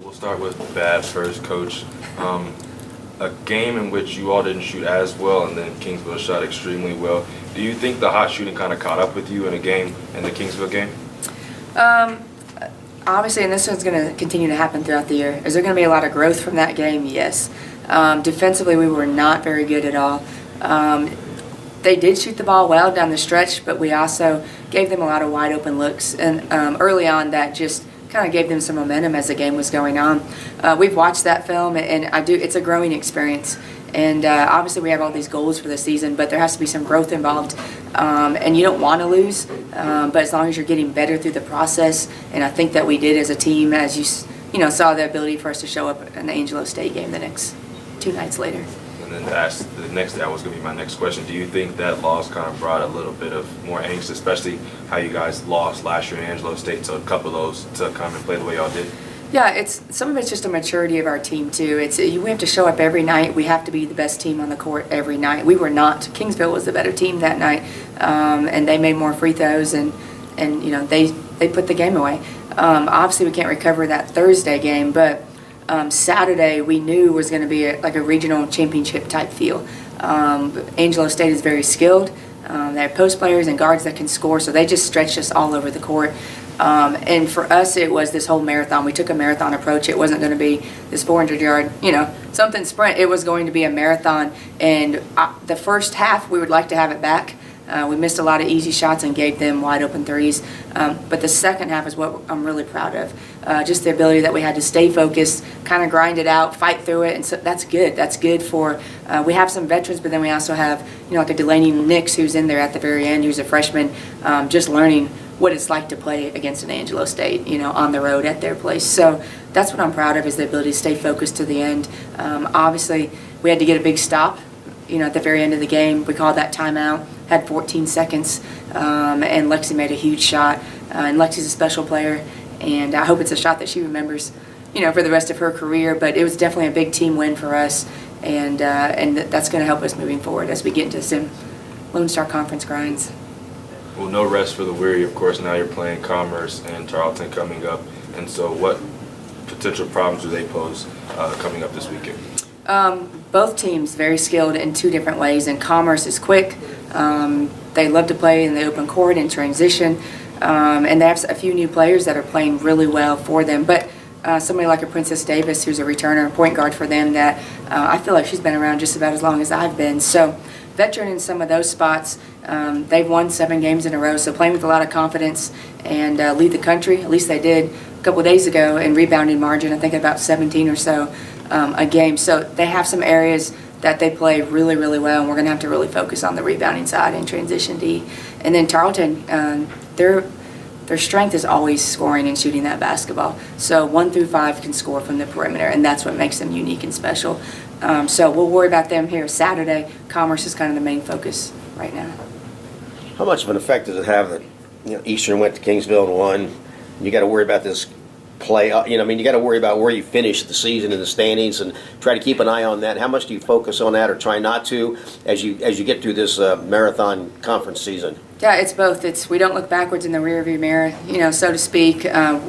We'll start with bad first, Coach. A game in which you all didn't shoot as well, and then Kingsville shot extremely well. Do you think the hot shooting kind of caught up with you in the Kingsville game? Obviously, and this one's going to continue to happen throughout the year. Is there going to be a lot of growth from that game? Yes. Defensively, we were not very good at all. They did shoot the ball well down the stretch, but we also gave them a lot of wide open looks. And early on, that just kind of gave them some momentum as the game was going on. We've watched that film, and it's a growing experience. And obviously we have all these goals for the season, but there has to be some growth involved. And you don't want to lose, but as long as you're getting better through the process, and I think that we did as a team, as you saw the ability for us to show up in the Angelo State game the next 2 nights later. And then that was going to be my next question. Do you think that loss kind of brought a little bit of more angst, especially how you guys lost last year in Angelo State to a couple of those to come and play the way y'all did? Yeah, some of it's just a maturity of our team too. We have to show up every night. We have to be the best team on the court every night. We were not. Kingsville was the better team that night, and they made more free throws, and they put the game away. Obviously, we can't recover that Thursday game, but Saturday we knew was going to be like a regional championship type feel. Angelo State is very skilled. They have post players and guards that can score, so they just stretched us all over the court. And for us, it was this whole marathon. We took a marathon approach. It wasn't going to be this 400-yard, something sprint. It was going to be a marathon. And the first half, we would like to have it back. We missed a lot of easy shots and gave them wide open threes. But the second half is what I'm really proud of. Just the ability that we had to stay focused, kind of grind it out, fight through it. And so that's good. That's good for, we have some veterans, but then we also have, like a Delaney Nix who's in there at the very end, who's a freshman, just learning what it's like to play against an Angelo State, on the road at their place. So that's what I'm proud of, is the ability to stay focused to the end. Obviously, we had to get a big stop, at the very end of the game. We called that timeout, had 14 seconds, and Lexi made a huge shot. And Lexi's a special player, and I hope it's a shot that she remembers, for the rest of her career. But it was definitely a big team win for us, and that's going to help us moving forward as we get into some Lone Star Conference grinds. Well, no rest for the weary, of course. Now you're playing Commerce and Tarleton coming up. And so what potential problems do they pose coming up this weekend? Both teams very skilled in 2 different ways. And Commerce is quick. They love to play in the open court and transition. And they have a few new players that are playing really well for them. But somebody like a Princess Davis, who's a returner, point guard for them, that I feel like she's been around just about as long as I've been. So veteran in some of those spots. They've won 7 games in a row, so playing with a lot of confidence and lead the country. At least they did a couple of days ago in rebounding margin, I think about 17 or so a game. So they have some areas that they play really, really well, and we're going to have to really focus on the rebounding side and transition D. And then Tarleton, their strength is always scoring and shooting that basketball. So 1 through 5 can score from the perimeter, and that's what makes them unique and special. So we'll worry about them here Saturday. Commerce is kind of the main focus right now. How much of an effect does it have that Eastern went to Kingsville and won? You got to worry about this play. You got to worry about where you finish the season in the standings and try to keep an eye on that. How much do you focus on that, or try not to, as you get through this marathon conference season? Yeah, it's both. We don't look backwards in the rearview mirror, so to speak.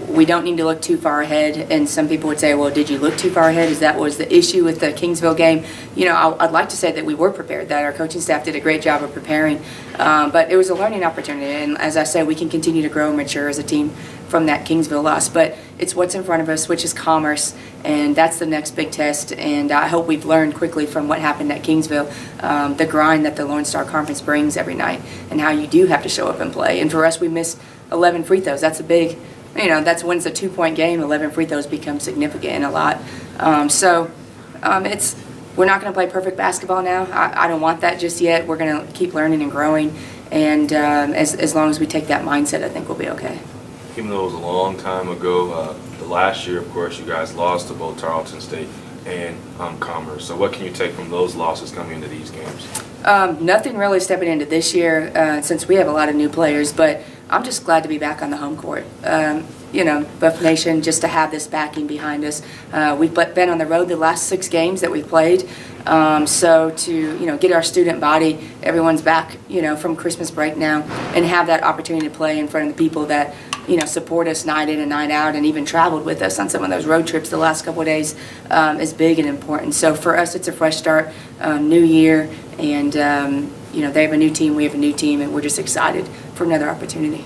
We don't need to look too far ahead. And some people would say, well, did you look too far ahead? That was the issue with the Kingsville game. I'd like to say that we were prepared, that our coaching staff did a great job of preparing. But it was a learning opportunity. And as I said, we can continue to grow and mature as a team from that Kingsville loss. But it's what's in front of us, which is Commerce. And that's the next big test. And I hope we've learned quickly from what happened at Kingsville, the grind that the Lone Star Conference brings every night, and how you do have to show up and play. And for us, we missed 11 free throws. That's a big, that's when it's a 2-point game. 11 free throws become significant and a lot. We're not going to play perfect basketball now. I don't want that just yet. We're going to keep learning and growing. And as long as we take that mindset, I think we'll be okay. Even though it was a long time ago, the last year, of course, you guys lost to both Tarleton State and Commerce. So what can you take from those losses coming into these games? Nothing really stepping into this year since we have a lot of new players, but I'm just glad to be back on the home court. Buff Nation, just to have this backing behind us. We've been on the road the last 6 games that we've played. So to get our student body, everyone's back from Christmas break now, and have that opportunity to play in front of the people that support us night in and night out, and even traveled with us on some of those road trips the last couple of days, is big and important. So for us, it's a fresh start, new year, and they have a new team, we have a new team, and we're just excited for another opportunity.